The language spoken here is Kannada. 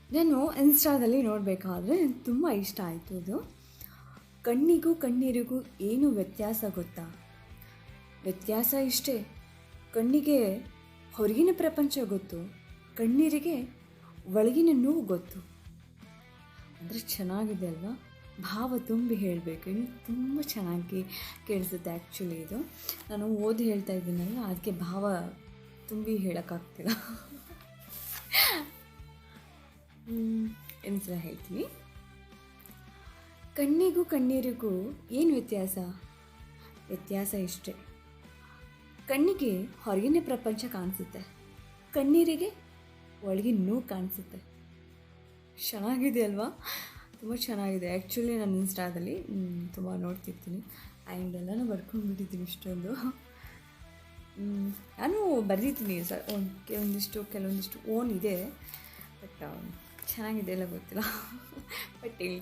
ನಾನು ಇನ್ಸ್ಟಾದಲ್ಲಿ ನೋಡಬೇಕಾದ್ರೆ ತುಂಬ ಇಷ್ಟ ಆಯಿತು ಇದು. ಕಣ್ಣಿಗೂ ಕಣ್ಣೀರಿಗೂ ಏನು ವ್ಯತ್ಯಾಸ ಗೊತ್ತಾ? ವ್ಯತ್ಯಾಸ ಇಷ್ಟೇ, ಕಣ್ಣಿಗೆ ಹೊರಗಿನ ಪ್ರಪಂಚ ಗೊತ್ತು, ಕಣ್ಣೀರಿಗೆ ಒಳಗಿನ ನೋವು ಗೊತ್ತು. ಅಂದರೆ ಚೆನ್ನಾಗಿದೆ ಅಲ್ವಾ? ಭಾವ ತುಂಬಿ ಹೇಳಬೇಕು, ಇನ್ನು ತುಂಬ ಚೆನ್ನಾಗಿ ಕೇಳಿಸುತ್ತೆ. ಆ್ಯಕ್ಚುಲಿ ಇದು ನಾನು ಓದಿ ಹೇಳ್ತಾ ಇದ್ದೀನಲ್ಲ, ಅದಕ್ಕೆ ಭಾವ ತುಂಬಿ ಹೇಳೋಕ್ಕಾಗ್ತಿಲ್ಲ. ಇನ್ನೊಂದ್ಸಲ ಹೇಳ್ತೀನಿ. ಕಣ್ಣಿಗೂ ಕಣ್ಣೀರಿಗೂ ಏನು ವ್ಯತ್ಯಾಸ? ವ್ಯತ್ಯಾಸ ಇಷ್ಟೇ, ಕಣ್ಣಿಗೆ ಹೊರಗಿನ ಪ್ರಪಂಚ ಕಾಣಿಸುತ್ತೆ, ಕಣ್ಣೀರಿಗೆ ಒಳಗಿನ ನೋವು ಕಾಣಿಸುತ್ತೆ. ಚೆನ್ನಾಗಿದೆ ಅಲ್ವಾ? ತುಂಬ ಚೆನ್ನಾಗಿದೆ. ಆ್ಯಕ್ಚುಲಿ ನಾನು ಇನ್ಸ್ಟಾದಲ್ಲಿ ತುಂಬ ನೋಡ್ತಿರ್ತೀನಿ ಆ್ಯಂಡ್ ಎಲ್ಲನೂ ಬರ್ಕೊಂಡ್ಬಿಟ್ಟಿದ್ದೀನಿ ಇಷ್ಟೊಂದು. ನಾನು ಬರೆದಿದ್ದೀನಿ ಕೆಲವೊಂದಿಷ್ಟು ಓನ್ ಇದೆ, ಬಟ್ ಚೆನ್ನಾಗಿದೆ ಎಲ್ಲ ಗೊತ್ತಿಲ್ಲ. ಬಟ್ ಹೇಳಿ